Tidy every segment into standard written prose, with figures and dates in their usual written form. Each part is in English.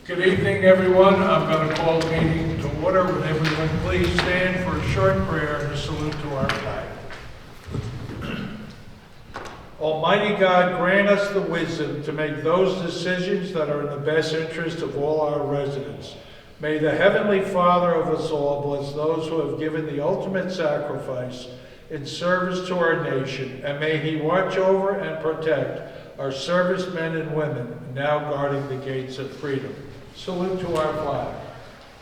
Good evening, everyone. I'm going to call the meeting to order. Would everyone please stand for a short prayer and a salute to our flag. Almighty God, grant us the wisdom to make those decisions that are in the best interest of all our residents. May the Heavenly Father of us all bless those who have given the ultimate sacrifice in service to our nation, and may He watch over and protect our servicemen and women now guarding the gates of freedom. Salute to our flag.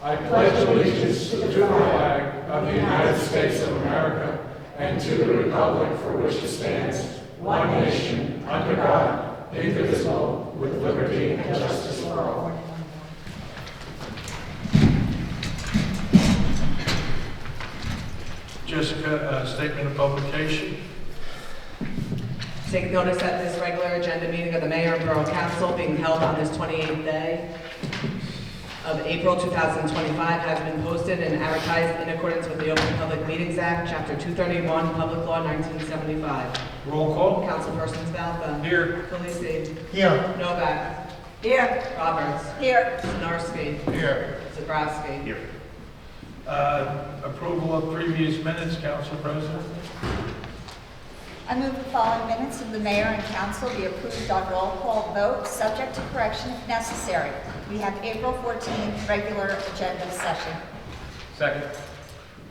I pledge allegiance to the flag of the United States of America and to the republic for which it stands, one nation, under God, indivisible, with liberty and justice for all. Jessica, a statement of publication. Take notice that this regular agenda meeting of the Mayor and Borough Council being held on this 28th day of April 2025 has been posted and advertised in accordance with the Open Public Meetings Act, Chapter 231, Public Law 1975. Roll call. Councilperson Spalka. Here. Felici. Here. Novak. Here. Roberts. Here. Sinarski. Here. Zabrowski. Here. Approval of previous minutes, Council President. I move the following minutes of the mayor and council be approved on roll call vote, subject to correction if necessary. We have April 14th regular agenda session. Second.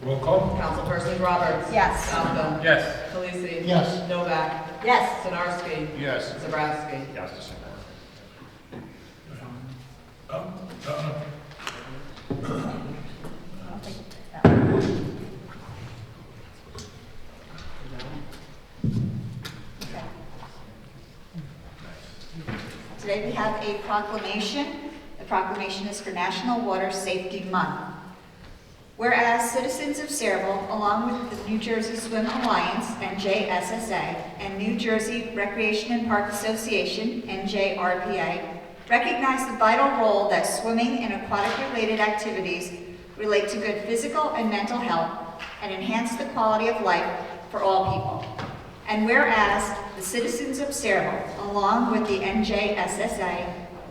Roll call. Councilperson Roberts. Yes. Spalka. Yes. Felici. Yes. Novak. Yes. Sinarski. Yes. Zabrowski. Yes. I'll take that one. Okay. Today we have a proclamation. The proclamation is for National Water Safety Month. Whereas citizens of Sayreville, along with the New Jersey Swim Alliance, NJSSA, and New Jersey Recreation and Park Association, NJRPA, recognize the vital role that swimming and aquatic-related activities relate to good physical and mental health and enhance the quality of life for all people. And whereas the citizens of Sayreville, along with the NJSSA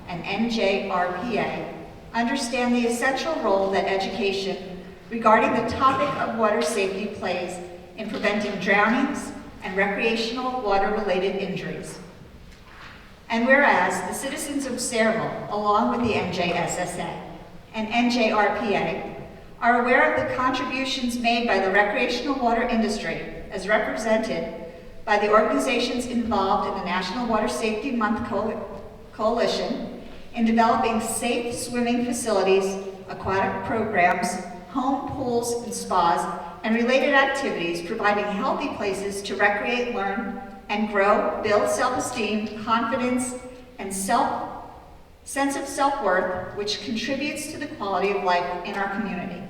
and NJRPA, understand the essential role that education regarding the topic of water safety plays in preventing drownings and recreational water-related injuries. And whereas the citizens of Sayreville, along with the NJSSA and NJRPA, are aware of the contributions made by the recreational water industry as represented by the organizations involved in the National Water Safety Month Coalition in developing safe swimming facilities, aquatic programs, home pools and spas, and related activities, providing healthy places to recreate, learn, and grow, build self-esteem, confidence, and sense of self-worth, which contributes to the quality of life in our community.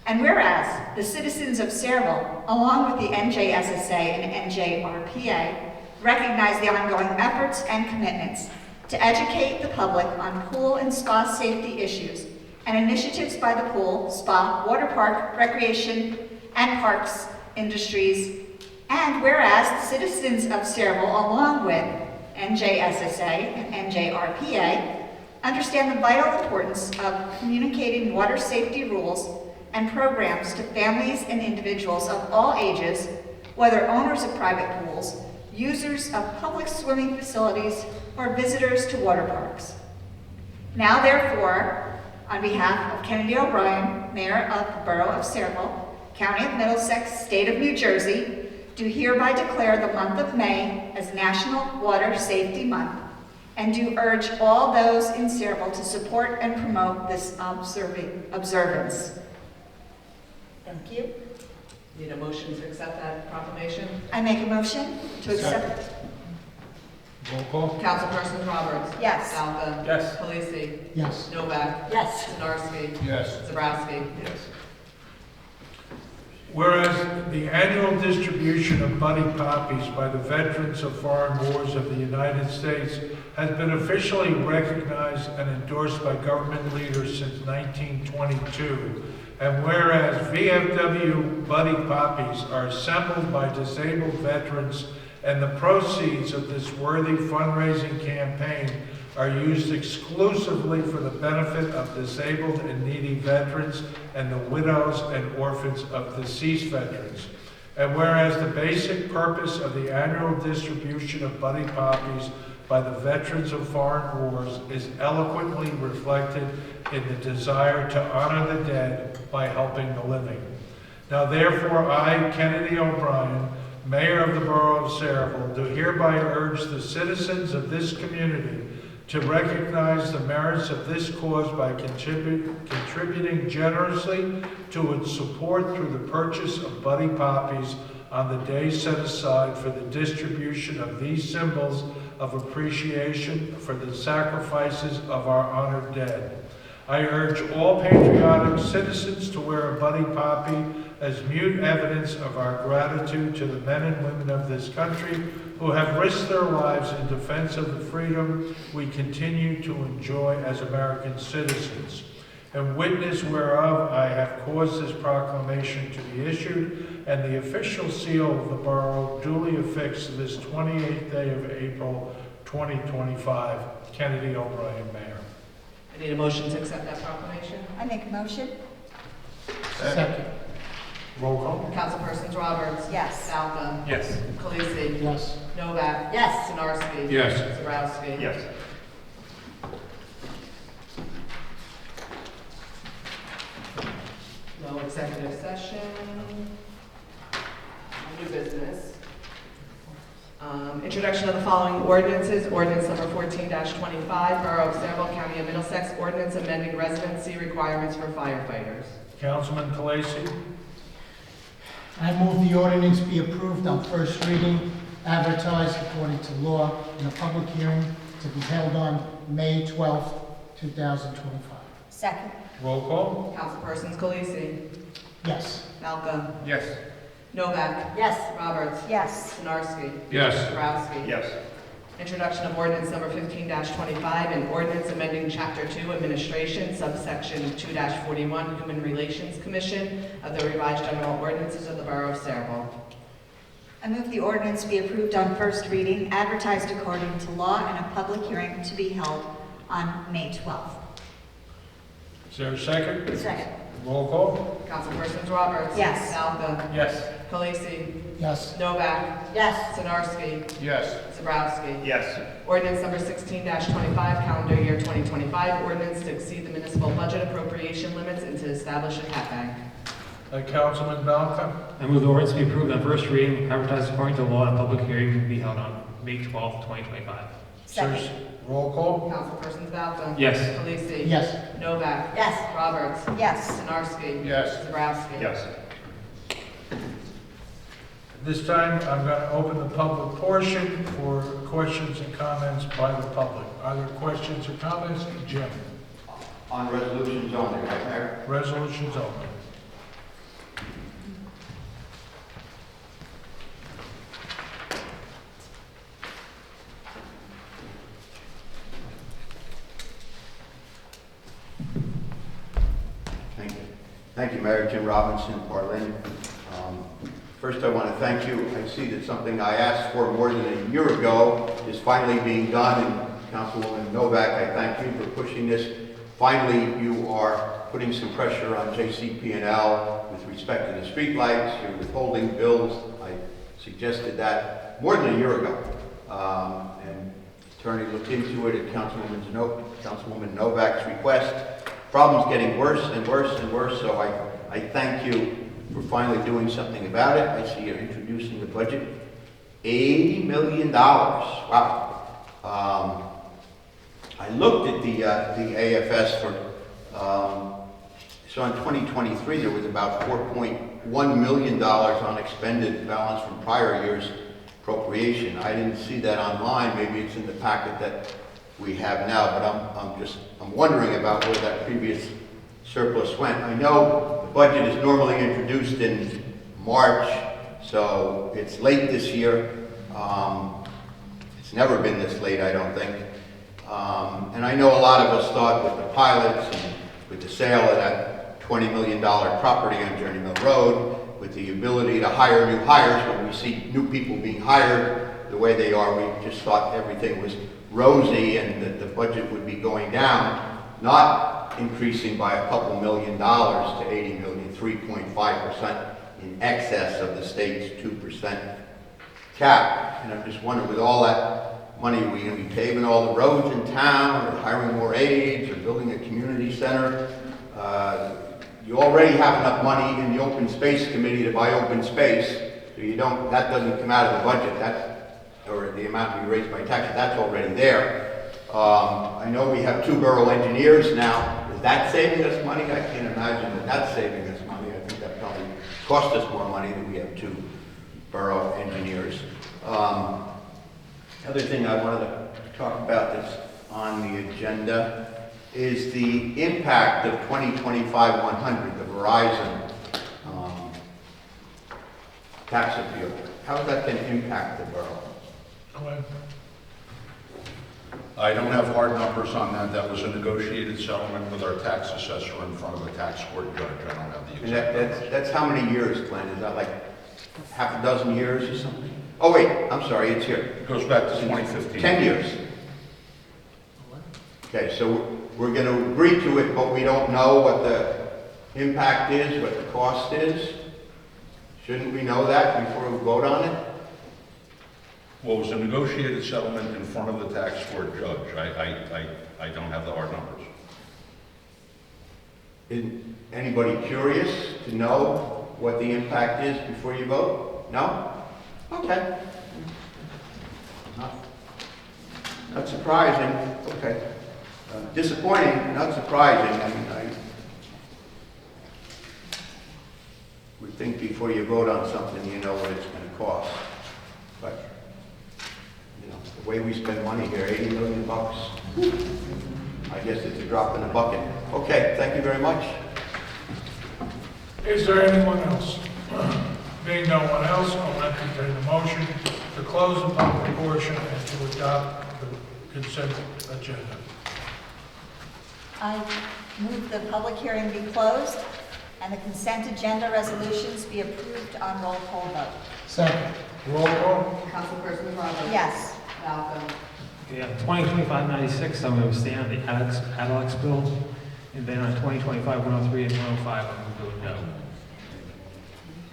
And whereas the citizens of Sayreville, along with the NJSSA and NJRPA, recognize the ongoing efforts and commitments to educate the public on pool and spa safety issues and initiatives by the pool, spa, water park, recreation, and parks industries. And whereas the citizens of Sayreville, along with NJSSA and NJRPA, understand the vital importance of communicating water safety rules and programs to families and individuals of all ages, whether owners of private pools, users of public swimming facilities, or visitors to water parks. Now, therefore, on behalf of Kennedy O'Brien, Mayor of the Borough of Sayreville, County of Middlesex, State of New Jersey, do hereby declare the month of May as National Water Safety Month, and do urge all those in Sayreville to support and promote this observance. Thank you. Need a motion to accept that proclamation? I make a motion to accept. Roll call. Councilperson Roberts. Yes. Spalka. Yes. Felici. Yes. Novak. Yes. Sinarski. Yes. Zabrowski. Yes. Whereas the annual distribution of buddy poppies by the veterans of foreign wars of the United States has been officially recognized and endorsed by government leaders since 1922. And whereas VFW buddy poppies are assembled by disabled veterans and the proceeds of this worthy fundraising campaign are used exclusively for the benefit of disabled and needy veterans and the widows and orphans of deceased veterans. And whereas the basic purpose of the annual distribution of Buddy Poppies by the veterans of foreign wars is eloquently reflected in the desire to honor the dead by helping the living. Now therefore I, Kennedy O'Brien, Mayor of the Borough of Saraville, do hereby urge the citizens of this community to recognize the merits of this cause by contributing generously to its support through the purchase of Buddy Poppies on the day set aside for the distribution of these symbols of appreciation for the sacrifices of our honored dead. I urge all patriotic citizens to wear a Buddy Poppy as mute evidence of our gratitude to the men and women of this country who have risked their lives in defense of the freedom we continue to enjoy as American citizens. And witness whereof I have caused this proclamation to be issued, and the official seal of the borough duly affixed this 28th day of April 2025. Kennedy O'Brien, Mayor. I need a motion to accept that proclamation. I make a motion? Second. Roll call. Councilpersons Roberts. Yes. Falcon. Yes. Khaleesi. Yes. Novak. Yes. Sinarski. Yes. Zarowski. Yes. No executive session. New business. Introduction of the following ordinances. Ordinance number 14-25, Borough of Saraville, County of Middlesex. Ordinance amending residency requirements for firefighters. Councilman Khaleesi. I move the ordinance be approved on first reading, advertised according to law, in a public hearing to be held on May 12th, 2025. Second. Roll call. Councilpersons Khaleesi. Yes. Falcon. Yes. Novak. Yes. Roberts. Yes. Sinarski. Yes. Zarowski. Yes. Introduction of ordinance number 15-25, and ordinance amending Chapter 2 Administration, subsection 2-41 Human Relations Commission of the revised general ordinances of the Borough of Saraville. I move the ordinance be approved on first reading, advertised according to law, and a public hearing to be held on May 12th. Is there a second? Second. Roll call. Councilpersons Roberts. Yes. Falcon. Yes. Khaleesi. Yes. Novak. Yes. Sinarski. Yes. Zarowski. Yes. Ordinance number 16-25, calendar year 2025, ordinance to exceed the municipal budget appropriation limits and to establish a cap bank. Councilman Malcolm. I move the ordinance be approved on first reading, advertised according to law, and a public hearing will be held on May 12th, 2025. Second. Roll call. Councilpersons Falcon. Yes. Khaleesi. Yes. Novak. Yes. Roberts. Yes. Sinarski. Yes. Zarowski. Yes. This time, I'm going to open the public portion for questions and comments by the public. Are there questions or comments? Jim. On resolutions only, right, Mayor? Resolutions open. Thank you, Mayor. Jim Robinson, Portland. First, I want to thank you. I see that something I asked for more than a year ago is finally being done, and Councilwoman Novak, I thank you for pushing this. Finally, you are putting some pressure on JCP&L with respect to the streetlights. You're withholding bills. I suggested that more than a year ago, and the attorney looked into it at Councilwoman Novak's request. Problem's getting worse and worse and worse, so I thank you for finally doing something about it. I see you're introducing the budget. $80 million. Wow. I looked at the AFS for, so in 2023 there was about $4.1 million unexpended balance from prior year's appropriation. I didn't see that online. Maybe it's in the packet that we have now, but I'm wondering about where that previous surplus went. I know the budget is normally introduced in March, so it's late this year. It's never been this late, I don't think. And I know a lot of us thought with the pilots and with the sale of that $20 million property on Journey Mill Road, with the ability to hire new hires when we see new people being hired, the way they are, we just thought everything was rosy and that the budget would be going down, not increasing by a couple $1 million to 80 million, 3.5% in excess of the state's 2% cap. And I'm just wondering, with all that money, are we going to be paving all the roads in town, or hiring more aides, or building a community center? You already have enough money in the open space committee to buy open space, so you don't, that doesn't come out of the budget, that, or the amount we raise by taxes, that's already there. I know we have 2 borough engineers now. Is that saving us money? I can't imagine that that's saving us money. I think that probably cost us more money than we have 2 borough engineers. The other thing I wanted to talk about that's on the agenda is the impact of 2025-100, the Verizon tax appeal. How is that going to impact the borough? Go ahead. I don't have hard numbers on that. That was a negotiated settlement with our tax assessor in front of a tax court judge. I don't have the And exact numbers. that's how many years, Glenn? Is that like half a dozen years or something? Oh wait, I'm sorry, it's here. It goes back to 2015. 10 years. Okay, so we're going to agree to it, but we don't know what the impact is, what the cost is. Shouldn't we know that before we vote on it? Well, it was a negotiated settlement in front of the tax court judge. I don't have the hard numbers. Is anybody curious to know what the impact is before you vote? No? Okay. Not surprising. Okay. Disappointing, not surprising. I mean, I would think before you vote on something, you know what it's going to cost. But, you know, the way we spend money here, $80 million bucks. I guess it's a drop in the bucket. Okay, thank you very much. Is there anyone else? Being no one else, I'll entertain the motion to close the public portion and to adopt the consent agenda. I move the public hearing be closed and the consent agenda resolutions be approved on roll call vote. Second. Roll call. Councilperson Rogers? Yes. Malcolm? Yeah, 2025-96, I'm going to abstain on the Alex bill, and then on 2025-103 and 105, I'm going to vote no.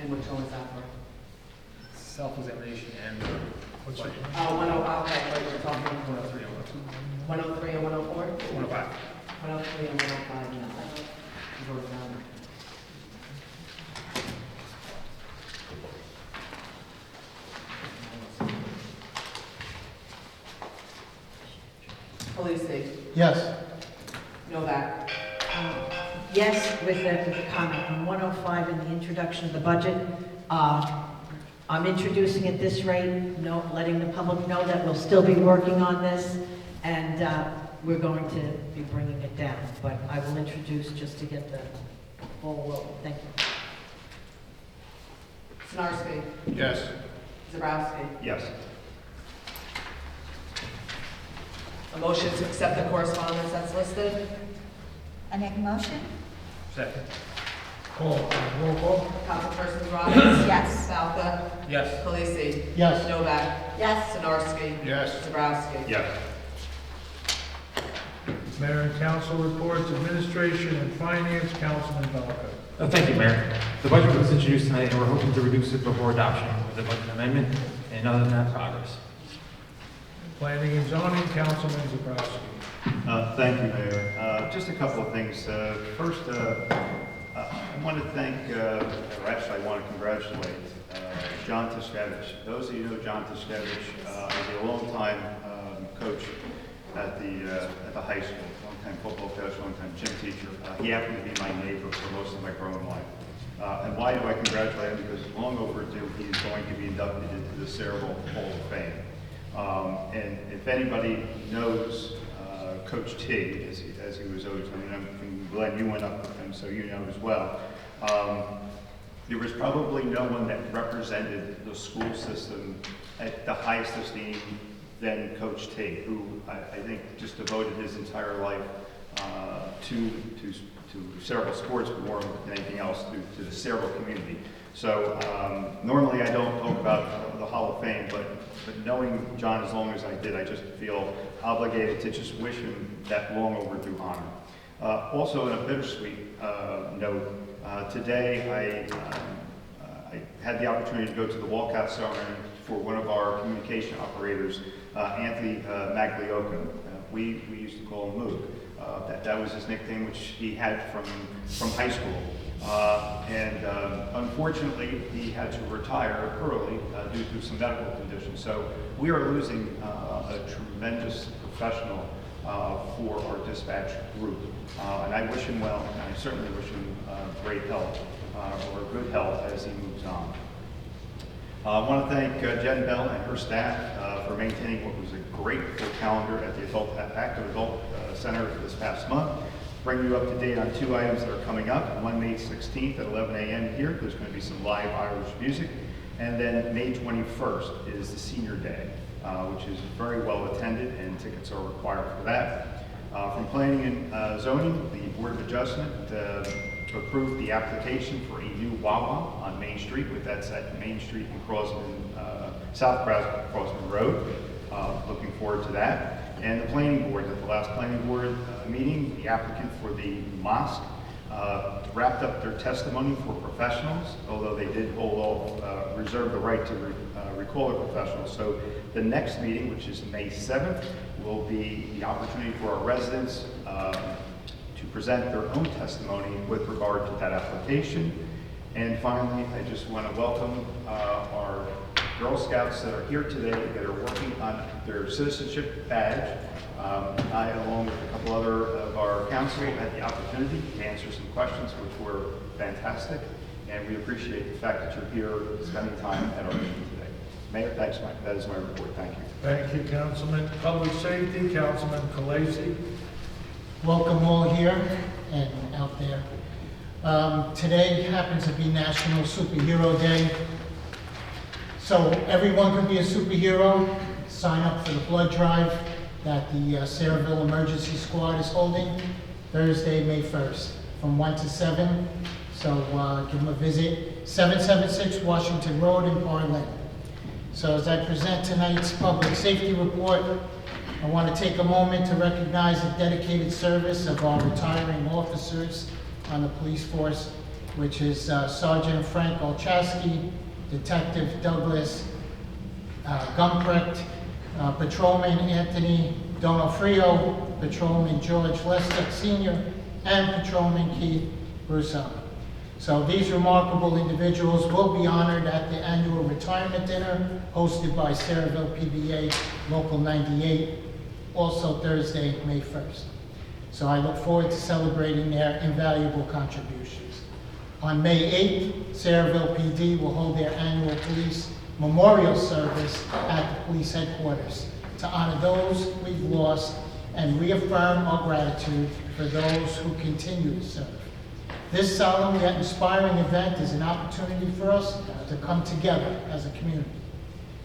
And which one was that for? Self-examination and What's it? Oh, 105, okay, wait, we're talking 103 and 103 and 104? 105. 103 and 105, no. You voted no. Police, Yes. Novak? Yes, with the comment on 105 in the introduction of the budget. I'm introducing at this rate, letting the public know that we'll still be working on this, and we're going to be bringing it down. But I will introduce just to get the ball rolling. Thank you. Snarski? Yes. Zabrowski? Yes. A motion to accept the correspondence that's listed? I make a motion? Second. Roll call. Councilperson Rogers? Yes. Falca? Yes. Polisi? Yes. Novak? Yes. Sinarski? Yes. Zabrowski? Yes. Mayor and council reports, administration and finance, Councilman Valco. Thank you, Mayor. The budget was introduced tonight, and we're hoping to reduce it before adoption with the budget amendment, and other than that, progress. Planning and zoning, Councilman Zabrowski. Thank you, Mayor. Just a couple of things. First, I want to thank, or actually I want to congratulate John Tiskevich. Those of you who know John Tiskevich is a long-time coach at the high school, long-time football coach, long-time gym teacher. He happened to be my neighbor for most of my growing life. And why do I congratulate him? Because long overdue, he is going to be inducted into the Cerebral Hall of Fame. And if anybody knows Coach T, as he was always, I'm glad you went up with him, so you know as well. There was probably no one that represented the school system at the highest esteem than Coach T, who I think just devoted his entire life to cerebral sports more than anything else, to the cerebral community. So normally I don't talk about the Hall of Fame, but knowing John as long as I did, I just feel obligated to just wish him that long overdue honor. Also, in a bittersweet note, today I had the opportunity to go to the walkout ceremony for one of our communication operators, Anthony Maglioka. We used to call him Moog. That was his nickname, which he had from high school. Unfortunately, he had to retire early due to some medical conditions. So we are losing a tremendous professional for our dispatch group. And I wish him well, and I certainly wish him great health, or good health as he moves on. I want to thank Jen Bell and her staff for maintaining what was a great full calendar at the Active Adult Center this past month. Bring you up to date on 2 items that are coming up. One, May 16th at 11 a.m. here. There's going to be some live Irish music. And then May 21st is the Senior Day, which is very well attended, and tickets are required for that. From Planning and Zoning, the Board of Adjustment approved the application for a new Wawa on Main Street, with that's at Main Street and South Crossman Road. Looking forward to that. And the Planning Board, at the last Planning Board meeting, the applicant for the mosque wrapped up their testimony for professionals, although they did reserve the right to recall the professionals. So the next meeting, which is May 7th, will be the opportunity for our residents to present their own testimony with regard to that application. And finally, I just want to welcome our Girl Scouts that are here today that are working on their citizenship badge. I, along with a couple other of our council, had the opportunity to answer some questions which were fantastic, and we appreciate the fact that you're here spending time at our meeting today. Mayor, thanks, Mike. That is my report. Thank you. Thank you, Councilman. Public Safety, Councilman Khaleesi. Welcome all here and out there. Today happens to be National Superhero Day. So everyone can be a superhero. Sign up for the blood drive that the Sayreville Emergency Squad is holding Thursday, May 1st from 1 to 7. So give them a visit. 776 Washington Road in Parlin. So as I present tonight's public safety report, I want to take a moment to recognize the dedicated service of our retiring officers on the police force, which is Sergeant Frank Olchaski, Detective Douglas Gumprecht, Patrolman Anthony Donofrio, Patrolman George Lester Sr., and Patrolman Keith Russo. So these remarkable individuals will be honored at the annual retirement dinner hosted by Sayreville PBA Local 98, also Thursday, May 1st. So I look forward to celebrating their invaluable contributions. On May 8th, Sayreville PD will hold their annual police memorial service at the police headquarters to honor those we've lost and reaffirm our gratitude for those who continue to serve. This solemn yet inspiring event is an opportunity for us to come together as a community.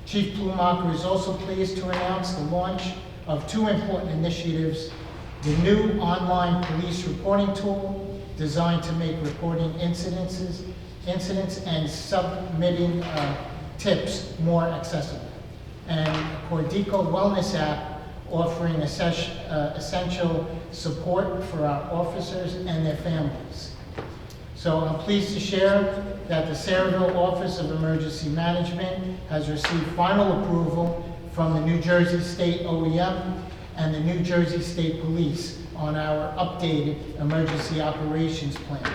Chief Plumacher is also pleased to announce the launch of 2 important initiatives: the new online police reporting tool designed to make reporting incidents and submitting tips more accessible, and a Cordico Wellness app offering essential support for our officers and their families. So I'm pleased to share that the Sayreville Office of Emergency Management has received final approval from the New Jersey State OEM and the New Jersey State Police on our updated emergency operations plan.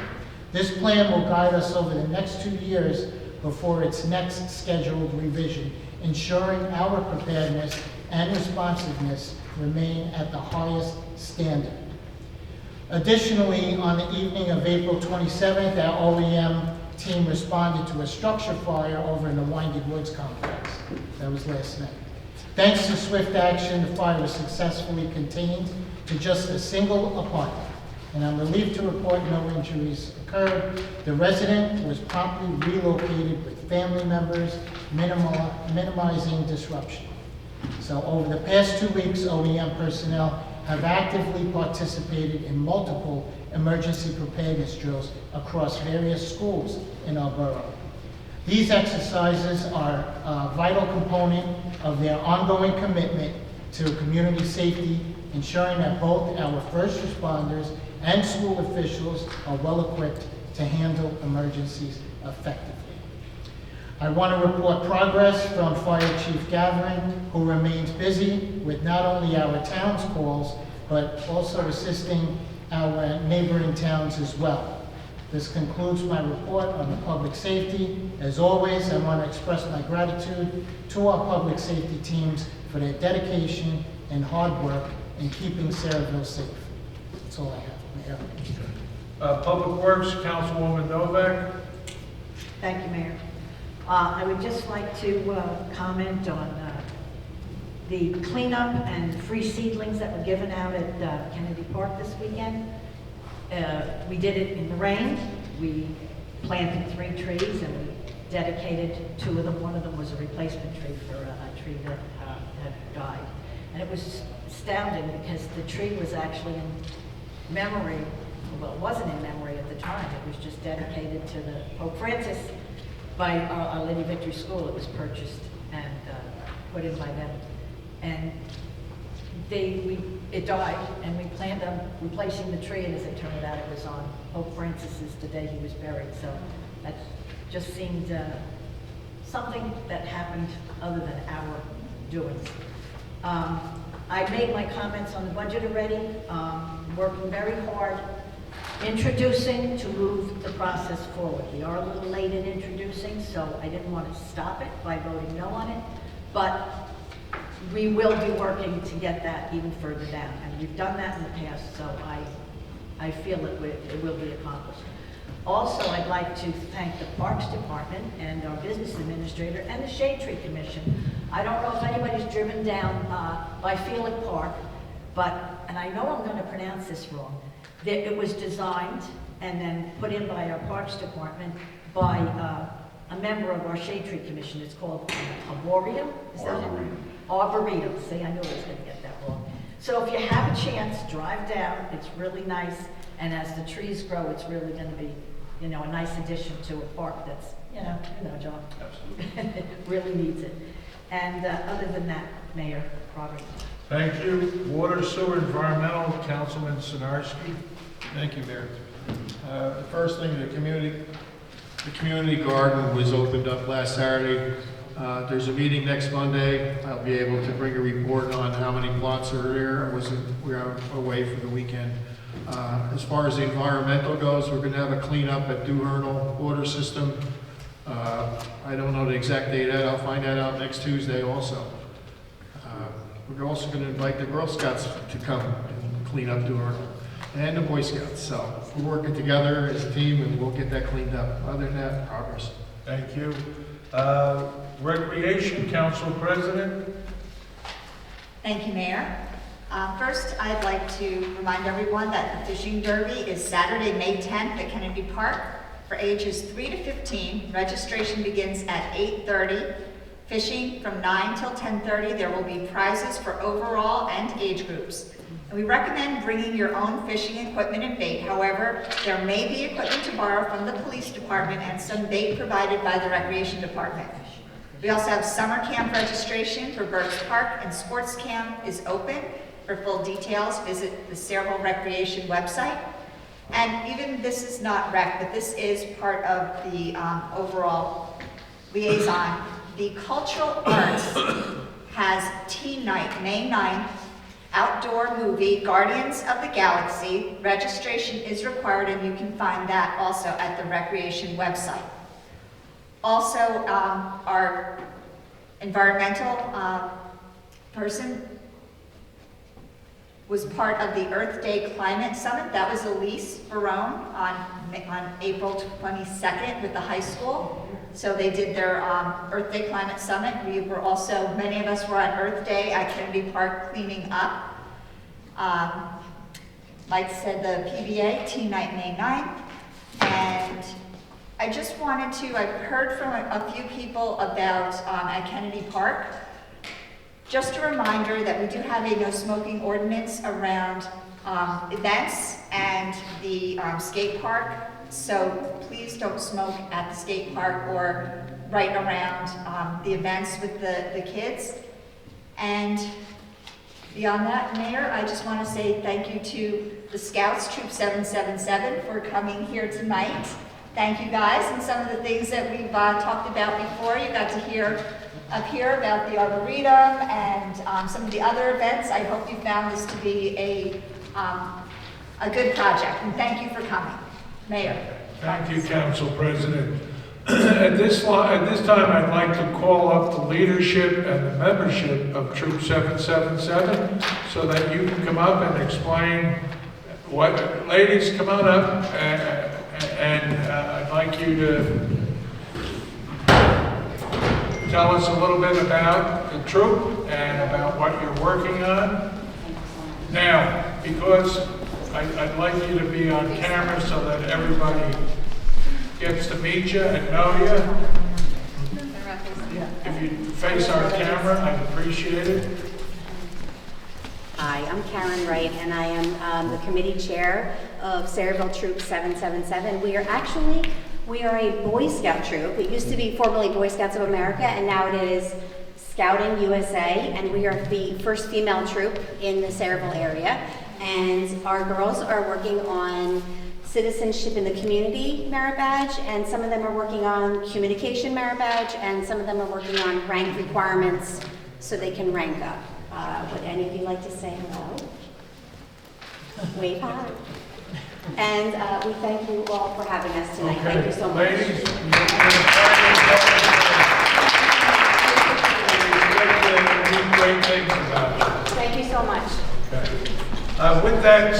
This plan will guide us over the next 2 years before its next scheduled revision, ensuring our preparedness and responsiveness remain at the highest standard. Additionally, on the evening of April 27th, our OEM team responded to a structure fire over in the Winding Woods complex. That was last night. Thanks to swift action, the fire was successfully contained to just a single apartment, and I'm relieved to report no injuries occurred. The resident was promptly relocated with family members, minimizing disruption. So over the past 2 weeks, OEM personnel have actively participated in multiple emergency preparedness drills across various schools in our borough. These exercises are a vital component of their ongoing commitment to community safety, ensuring that both our first responders and school officials are well equipped to handle emergencies effectively. I want to report progress from Fire Chief Gavin, who remains busy with not only our town's calls, but also assisting our neighboring towns as well. This concludes my report on the public safety. As always, I want to express my gratitude to our public safety teams for their dedication and hard work in keeping Saraville safe. That's all I have, Mayor. Public Works, Councilwoman Novak. Thank you, Mayor. I would just like to comment on the cleanup and free seedlings that were given out at Kennedy Park this weekend. We did it in the rain. We planted 3 trees and we dedicated 2 of them. One of them was a replacement tree for a tree that had died. And it was astounding because the tree was actually in memory, well, it wasn't in memory at the time. It was just dedicated to the Pope Francis by Our Lady Victory School. It was purchased and put in by them. And it died, and we planned on replacing the tree, and as it turned out, it was on Pope Francis's the day he was buried. So that just seemed something that happened other than our doings. I made my comments on the budget already, working very hard, introducing to move the process forward. We are a little late in introducing, so I didn't want to stop it by voting no on it, but we will be working to get that even further down. And we've done that in the past, so I feel it will be accomplished. Also, I'd like to thank the Parks Department and our business administrator and the Shade Tree Commission. I don't know if anybody's driven down by Felix Park, and I know I'm going to pronounce this wrong, that it was designed and then put in by our Parks Department by a member of our Shade Tree Commission. It's called Arboretum. Is that it? Arboretum. See, I knew I was going to get that wrong. So if you have a chance, drive down. It's really nice. And as the trees grow, it's really going to be, a nice addition to a park that's, John. Absolutely. Really needs it. And other than that, Mayor, progress. Thank you. Water, Sewer, Environmental, Councilman Sinarski. Thank you, Mayor. The first thing, the community garden was opened up last Saturday. There's a meeting next Monday. I'll be able to bring a report on how many plots are there. We are away for the weekend. As far as the environmental goes, we're going to have a cleanup at Duvernal Water System. I don't know the exact date of that. I'll find that out next Tuesday also. We're also going to invite the Girl Scouts to come and clean up Duvernal, and the Boy Scouts. So we're working together as a team, and we'll get that cleaned up. Other than that, progress. Thank you. Recreation Council President. Thank you, Mayor. First, I'd like to remind everyone that the fishing derby is Saturday, May 10th at Kennedy Park. For ages 3 to 15, registration begins at 8:30. Fishing from 9 till 10:30. There will be prizes for overall and age groups. And we recommend bringing your own fishing equipment and bait. However, there may be equipment to borrow from the police department and some bait provided by the recreation department. We also have summer camp registration for Burks Park, and sports camp is open. For full details, visit the Saraville Recreation website. And even this is not rec, but this is part of the overall liaison. The Cultural Arts has teen night, May 9th, outdoor movie, Guardians of the Galaxy. Registration is required, and you can find that also at the Recreation website. Also, our environmental person was part of the Earth Day Climate Summit. That was Elise Barone on April 22nd with the high school. So they did their Earth Day Climate Summit. We were also, many of us were on Earth Day at Kennedy Park cleaning up. Like said, the PBA, Teen Night, May 9th. And I just wanted to, I've heard from a few people about at Kennedy Park. Just a reminder that we do have a no smoking ordinance around events and the skate park so please don't smoke at the skate park or right around the events with the kids. And beyond that, Mayor, I just want to say thank you to the Scouts, Troop 777, for coming here tonight. Thank you, guys, and some of the things that we've talked about before. You got to hear up here about the Arboretum and some of the other events. I hope you found this to be a good project, and thank you for coming. Mayor. Thank you, Council President. At this time, I'd like to call up the leadership and the membership of Troop 777 so that you can come up and explain what, ladies, come on up, and I'd like you to tell us a little bit about the troop and about what you're working on. Now, because I'd like you to be on camera so that everybody gets to meet you and know you. If you face our camera, I'd appreciate it. Hi, I'm Karen Wright, and I am the committee chair of Sayreville Troop 777. We are a Boy Scout troop. It used to be formerly Boy Scouts of America, and now it is Scouting USA, and we are the first female troop in the Sayreville area. And our girls are working on citizenship in the community merit badge, and some of them are working on communication merit badge, and some of them are working on rank requirements so they can rank up. Would any of you like to say hello? Wave hi. And we thank you all for having us tonight. Okay. Thank you so much. Ladies, great things about you. Thank you so much. Okay. With that,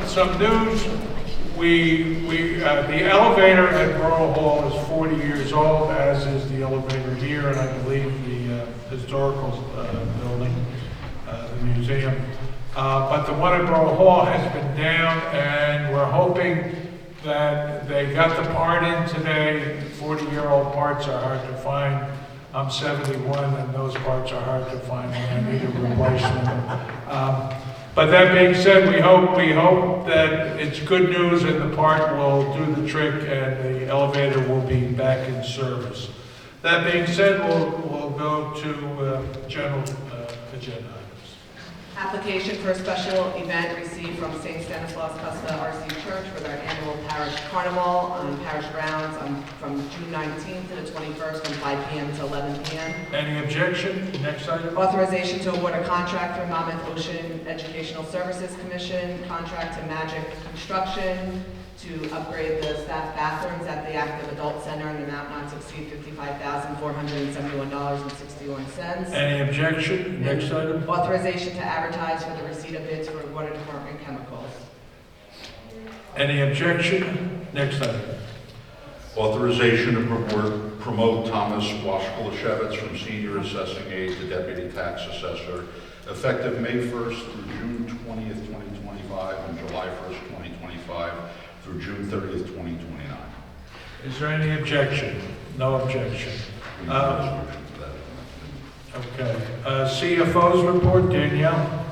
some news. The elevator at Borough Hall is 40 years old, as is the elevator here, and I believe the historical building, the museum. But the one at Borough Hall has been down, and we're hoping that they got the part in today. 40-year-old parts are hard to find. I'm 71, and those parts are hard to find when I need a replacement. But that being said, we hope that it's good news and the part will do the trick and the elevator will be back in service. That being said, we'll go to general agenda items. Application for a special event received from St. Stanislaus Custa RC Church for their annual parish carnival on parish grounds from June 19th to the 21st from 5 p.m. to 11 p.m. Any objection? Next item. Authorization to award a contract for Monmouth Ocean Educational Services Commission, contract to Magic Construction to upgrade the staff bathrooms at the Active Adult Center in an amount not to exceed $55,471.61. Any objection? Next item. Authorization to advertise for the receipt of bids for water department chemicals. Any objection? Next item. Authorization to promote Thomas Washkolashevitz from senior assessing aide to deputy tax assessor, effective May 1st through June 20th, 2025, and July 1st, 2025, through June 30th, 2029. Is there any objection? No objection. Okay. CFO's report, Danielle.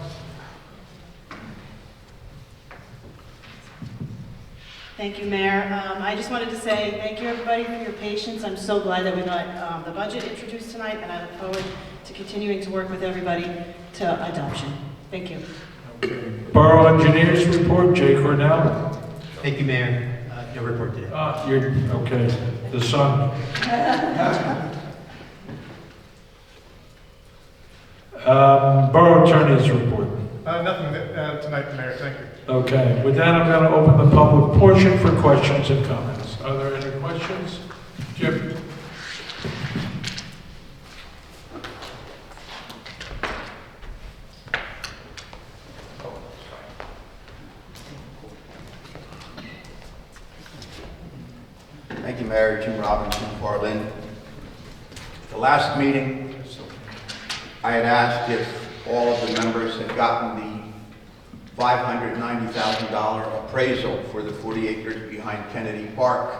Thank you, Mayor. I just wanted to say thank you, everybody, for your patience. I'm so glad that we got the budget introduced tonight, and I look forward to continuing to work with everybody to adoption. Thank you. Okay. Borough Engineers report, Jay Cornell. Thank you, Mayor. No report today. You're, okay. The sun. Borough Attorney's report. Nothing tonight, Mayor. Thank you. Okay. With that, I'm going to open the public portion for questions and comments. Are there any questions? Jim? Thank you, Mayor. Jim Robinson, Farland. The last meeting, I had asked if all of the members had gotten the $590,000 appraisal for the 40 acres behind Kennedy Park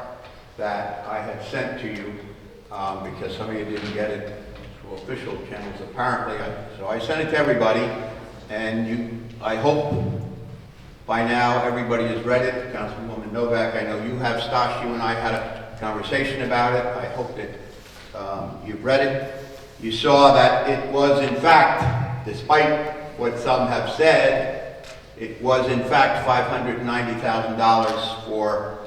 that I had sent to you, because some of you didn't get it through official channels apparently. So I sent it to everybody, and I hope By now, everybody has read it. Councilwoman Novak, I know you have. Stosh, you and I had a conversation about it. I hope that you've read it. You saw that it was, in fact, despite what some have said, it was, in fact, $590,000 for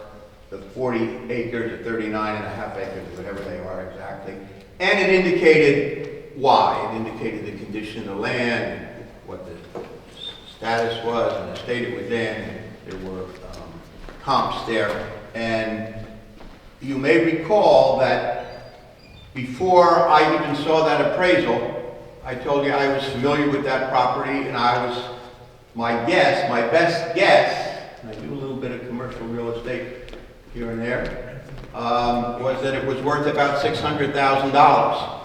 the 40 acres or 39 and a half acres, whatever they are exactly. And it indicated why. It indicated the condition of the land, what the status was, and the state it was in. There were comps there. And you may recall that before I even saw that appraisal, I told you I was familiar with that property, and my best guess, and I do a little bit of commercial real estate here and there, was that it was worth about $600,000.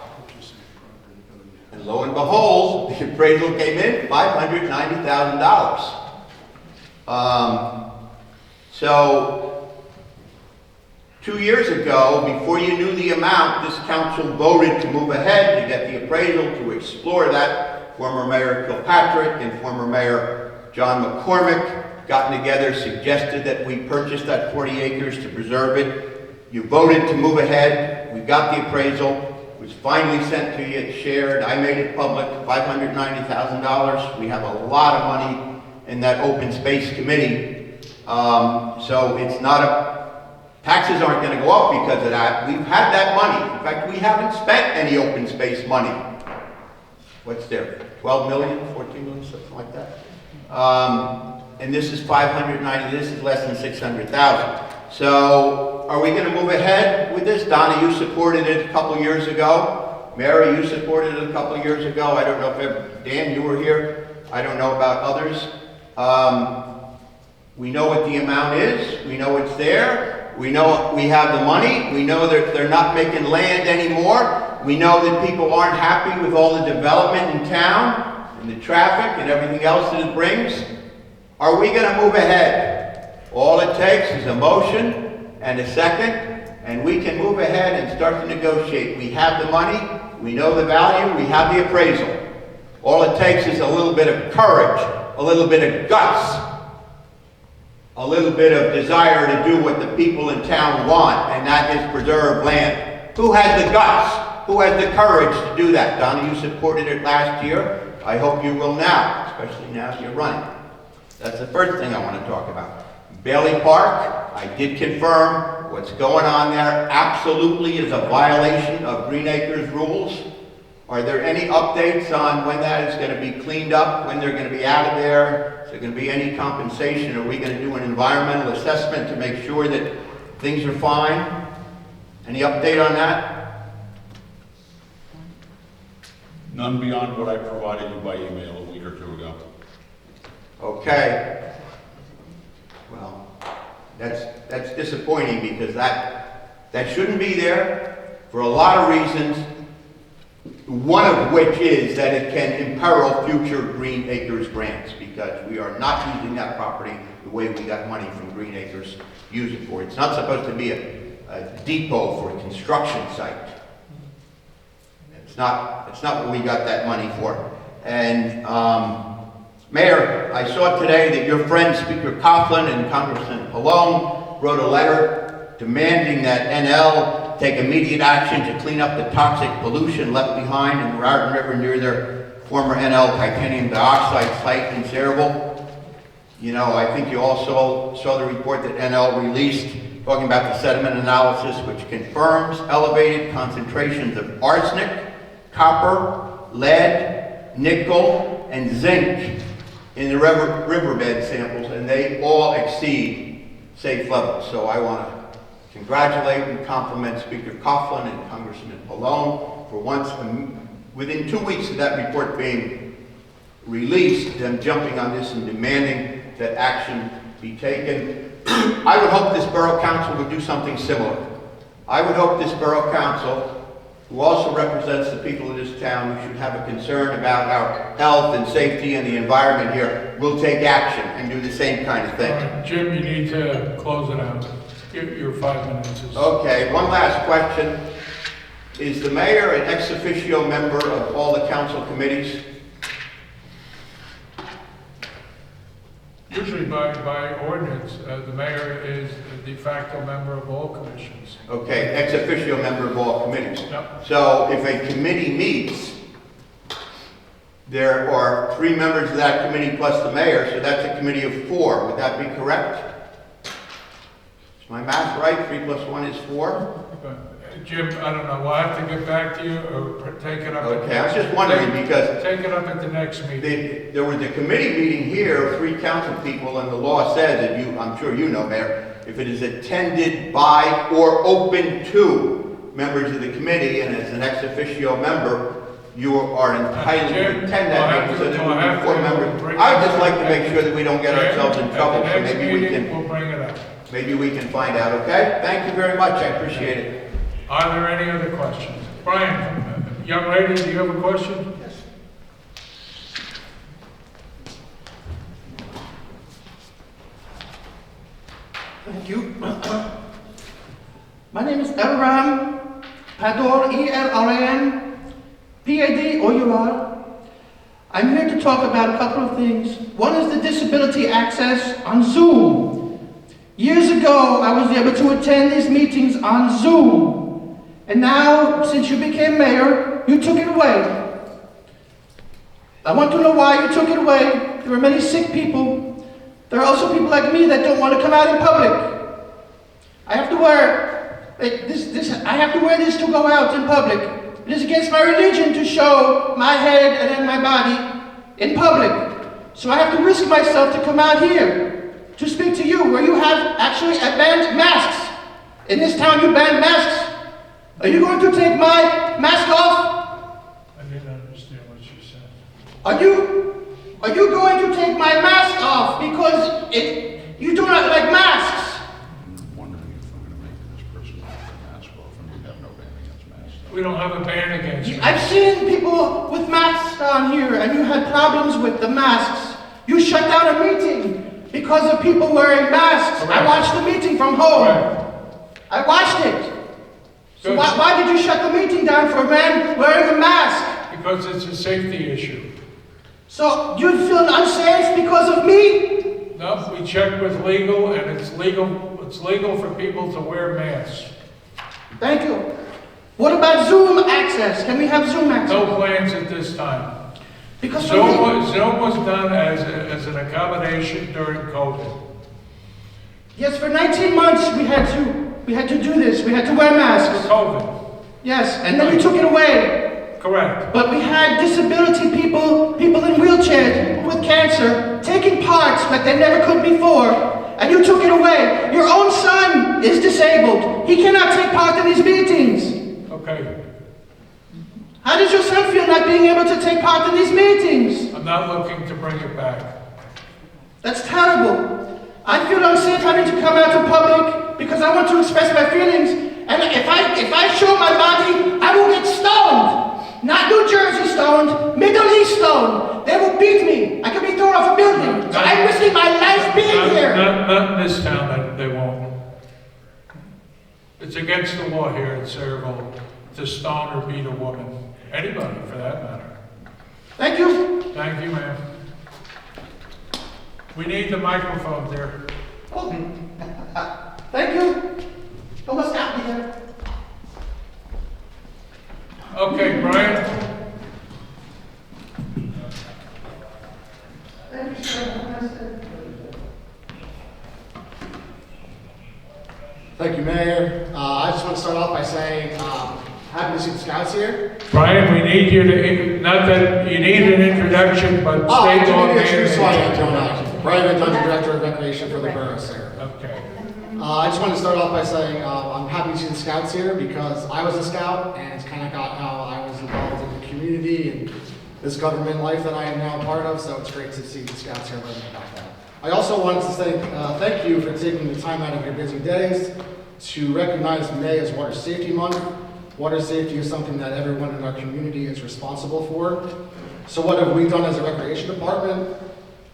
And lo and behold, the appraisal came in $590,000. So 2 years ago, before you knew the amount, this council voted to move ahead to get the appraisal, to explore that. Former Mayor Kilpatrick and former Mayor John McCormick got together, suggested that we purchase that 40 acres to preserve it. You voted to move ahead. We got the appraisal. It was finally sent to you. It's shared. I made it public, $590,000. We have a lot of money in that open space committee. So it's not taxes aren't going to go up because of that. We've had that money. In fact, we haven't spent any open space money. What's there? 12 million, 14 million, something like that. And this is 590. This is less than 600,000. So, are we going to move ahead with this? Donna, you supported it a couple years ago. Mary, you supported it a couple years ago. I don't know if Dan, you were here. I don't know about others. We know what the amount is. We know it's there. We know we have the money. We know that they're not making land anymore. We know that people aren't happy with all the development in town and the traffic and everything else that it brings. Are we going to move ahead? All it takes is a motion and a second, and we can move ahead and start to negotiate. We have the money. We know the value. We have the appraisal. All it takes is a little bit of courage, a little bit of guts, a little bit of desire to do what the people in town want, and that is preserve land. Who has the guts? Who has the courage to do that? Donna, you supported it last year. I hope you will now, especially now that you're running. That's the first thing I want to talk about. Bailey Park, I did confirm what's going on there absolutely is a violation of Green Acres rules. Are there any updates on when that is going to be cleaned up, when they're going to be out of there? Is there going to be any compensation? Are we going to do an environmental assessment to make sure that things are fine? Any update on that? None beyond what I provided you by email a week or two ago. Okay. Well, that's disappointing because that shouldn't be there for a lot of reasons. One of which is that it can imperil future Green Acres grants because we are not using that property the way we got money from Green Acres to use it for. It's not supposed to be a depot for a construction site. It's not what we got that money for. And Mayor, I saw today that your friend Speaker Coughlin and Congressman Pallone wrote a letter demanding that NL take immediate action to clean up the toxic pollution left behind in the Raritan River near their former NL titanium dioxide site in Sayreville. You know, I think you also saw the report that NL released talking about the sediment analysis, which confirms elevated concentrations of arsenic, copper, lead, nickel, and zinc in the riverbed samples, and they all exceed safe levels. So I want to congratulate and compliment Speaker Coughlin and Congressman Pallone for once, within 2 weeks of that report being released, them jumping on this and demanding that action be taken. I would hope this Borough Council would do something similar. I would hope this Borough Council, who also represents the people of this town, who should have a concern about our health and safety and the environment here, will take action and do the same kind of thing. All right, Jim, you need to close it out. Your 5 minutes is... Okay, one last question. Is the mayor an ex officio member of all the council committees? Usually by ordinance, the mayor is a de facto member of all commissions. Okay, ex officio member of all committees. Yep. So if a committee meets, there are 3 members of that committee plus the mayor, so that's a committee of 4. Would that be correct? Is my math right? 3 plus 1 is 4? Jim, I don't know, we'll have to get back to you or take it up. Okay, I was just wondering because Take it up at the next meeting. there was a committee meeting here of 3 council people, and the law says, and I'm sure you know, Mayor, if it is attended by or open to members of the committee, and as an ex officio member, you are entitled to Jim, attend that meeting, so there will be 4 members. I'd just like to make sure that we don't get ourselves in trouble, so maybe we can, We'll bring it up. maybe we can find out, okay? Thank you very much, I appreciate it. Are there any other questions? Brian, young lady, do you have a question? Yes. Thank you. My name is Abraham Pador, E-L-R-A-N, P-A-D-O-U-R. I'm here to talk about a couple of things. One is the disability access on Zoom. Years ago, I was able to attend these meetings on Zoom. And now, since you became mayor, you took it away. I want to know why you took it away. There are many sick people. There are also people like me that don't want to come out in public. I have to wear I have to wear this to go out in public. It is against my religion to show my head and then my body in public. So I have to risk myself to come out here to speak to you, where you have actually banned masks. In this town, you banned masks. Are you going to take my mask off? I didn't understand what you said. Are you going to take my mask off because you do not like masks? I'm wondering if I'm going to make this person take their mask off, and we have no ban against masks. We don't have a ban against it. I've seen people with masks on here, and you had problems with the masks. You shut down a meeting because of people wearing masks. Correct. I watched the meeting from home. Correct. I watched it. So Good. why did you shut the meeting down for a man wearing a mask? Because it's a safety issue. So you feel unsafe because of me? No, we checked with legal, and it's legal for people to wear masks. Thank you. What about Zoom access? Can we have Zoom access? No plans at this time. Because Zoom was done as an accommodation during COVID. Yes, for 19 months we had to do this. We had to wear masks. For COVID. Yes, and then you took it away. Correct. But we had disability people in wheelchairs, people with cancer, taking parts that they never could before, and you took it away. Your own son is disabled. He cannot take part in these meetings. Okay. How does your son feel not being able to take part in these meetings? I'm not looking to bring it back. That's terrible. I feel unsafe having to come out to public because I want to express my feelings. And if I show my body, I will get stoned. Not New Jersey stoned, Middle East stoned. They will beat me. I could be thrown off a building. So I'm risking my life being here. Not in this town, they won't. It's against the law here in Sayreville to stone or beat a woman. Anybody, for that matter. Thank you. Thank you, ma'am. We need the microphone there. Okay. Thank you. Almost got me there. Okay, Brian. Thank you, sir. Thank you, Mayor. I just want to start off by saying, happy to see the scouts here. Brian, we need you to, not that you need an introduction, but state your name. Brian Van Dungeon, Director of Recreation for the Borough, sir. Okay. I just want to start off by saying I'm happy to see the scouts here because I was a scout and it's kind of got how I was involved in the community and this government life that I am now a part of, so it's great to see the scouts here learning about that. I also wanted to say thank you for taking the time out of your busy days to recognize May as Water Safety Month. Water safety is something that everyone in our community is responsible for. So what have we done as a recreation department?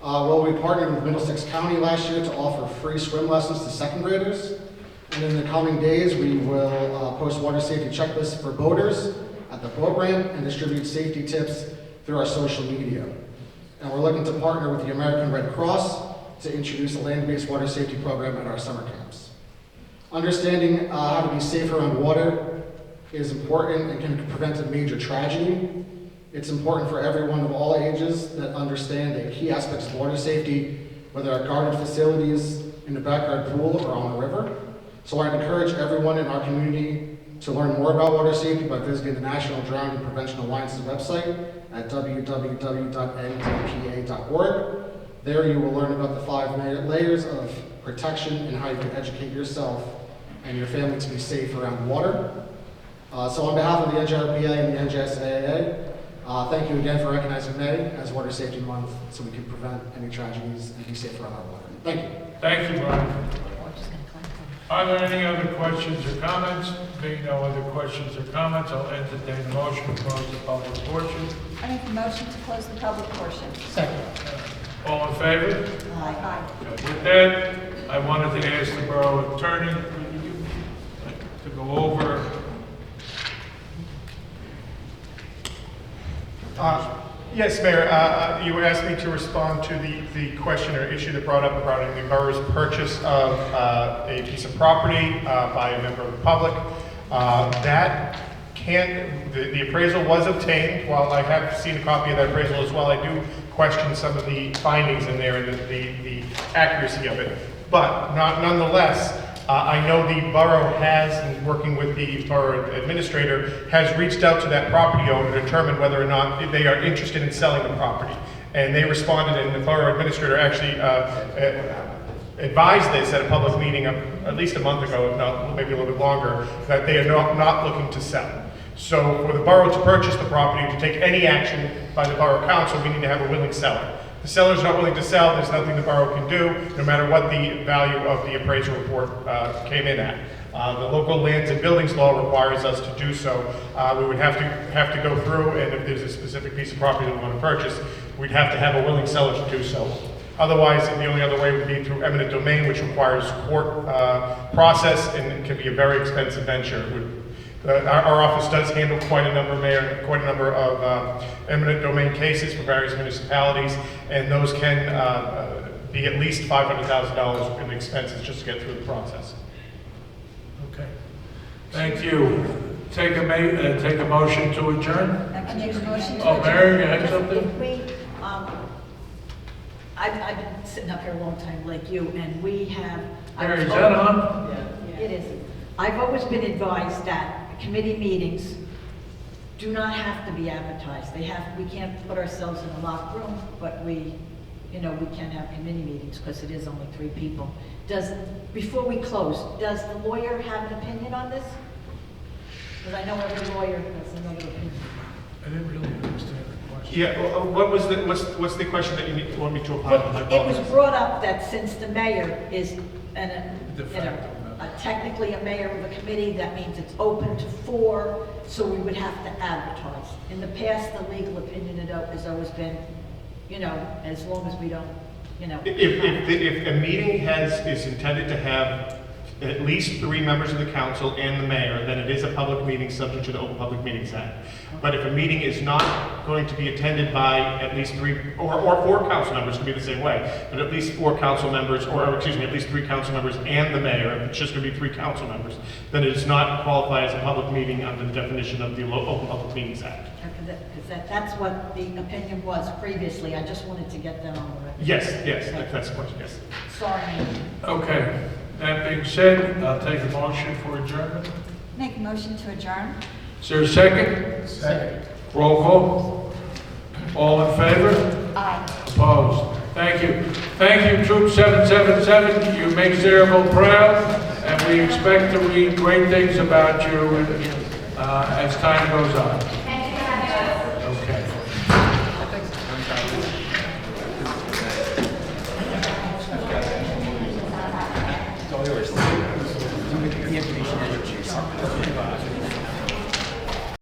Well, we partnered with Middlesex County last year to offer free swim lessons to second graders. And in the coming days, we will post water safety checklists for boaters at the boat ramp and distribute safety tips through our social media. And we're looking to partner with the American Red Cross to introduce a land-based water safety program at our summer camps. Understanding how to be safe around water is important and can prevent a major tragedy. It's important for everyone of all ages that understand the key aspects of water safety, whether at guarded facilities, in the backyard pool, or on the river. So I'd encourage everyone in our community to learn more about water safety by visiting the National Drowning Prevention Alliance's website at www.ndpa.org. There you will learn about the 5 layers of protection and how you can educate yourself and your family to be safe around water. So on behalf of the NJRPA and the NJSAA, thank you again for recognizing May as Water Safety Month so we can prevent any tragedies and be safe around our water. Thank you. Thank you, Brian. Are there any other questions or comments? Being no other questions or comments, I'll entertain a motion to close the public portion. I make the motion to close the public portion. Second. All in favor? Aye. With that, I wanted to ask the borough attorney to go over. Yes, Mayor, you asked me to respond to the question or issue that brought up regarding the borough's purchase of a piece of property by a member of the public. The appraisal was obtained. While I have seen a copy of that appraisal as well, I do question some of the findings in there and the accuracy of it. But nonetheless, I know the borough has, and working with the borough administrator, has reached out to that property owner to determine whether or not they are interested in selling the property. And they responded, and the borough administrator actually advised this at a public meeting at least a month ago, if not maybe a little bit longer, that they are not looking to sell. So for the borough to purchase the property, to take any action by the borough council, we need to have a willing seller. The seller's not willing to sell, there's nothing the borough can do, no matter what the value of the appraisal report came in at. The local lands and buildings law requires us to do so. We would have to go through, and if there's a specific piece of property that we want to purchase, we'd have to have a willing seller to do so. Otherwise, the only other way would be through eminent domain, which requires court process, and it can be a very expensive venture. Our office does handle quite a number of eminent domain cases for various municipalities, and those can be at least $500,000 in expenses just to get through the process. Okay. Thank you. Take a motion to adjourn. I make a motion to Oh, adjourn. Mary, you had something? I've been sitting up here a long time like you, and we have. Mary, is that on? Yeah, it is. I've always been advised that committee meetings do not have to be advertised. We can't put ourselves in a locked room, but we can have committee meetings because it is only 3 people. Before we close, does the lawyer have an opinion on this? Because I know every lawyer has another opinion. I didn't really understand the question. Yeah, what's the question that you want me to apply? It was brought up that since the mayor is technically a mayor of a committee, that means it's open to 4, so we would have to advertise. In the past, the legal opinion has always been, as long as we don't, If a meeting is intended to have at least 3 members of the council and the mayor, then it is a public meeting subject to the Open Public Meetings Act. But if a meeting is not going to be attended by at least 3, or 4 council members, can be the same way, but at least 4 council members, at least 3 council members and the mayor, if it's just going to be 3 council members, then it does not qualify as a public meeting under the definition of the Open Public Meetings Act. Because that's what the opinion was previously. I just wanted to get that on the record. Yes, that's the question, yes. Sorry. Okay. That being said, I'll take a motion for adjournment. Make a motion to adjourn. Is there a second? Second. Roll call. All in favor? Aye. Opposed? Thank you. Thank you, Troop 777. You make Saraville proud, and we expect to read great things about you as time goes on. Okay. The information education.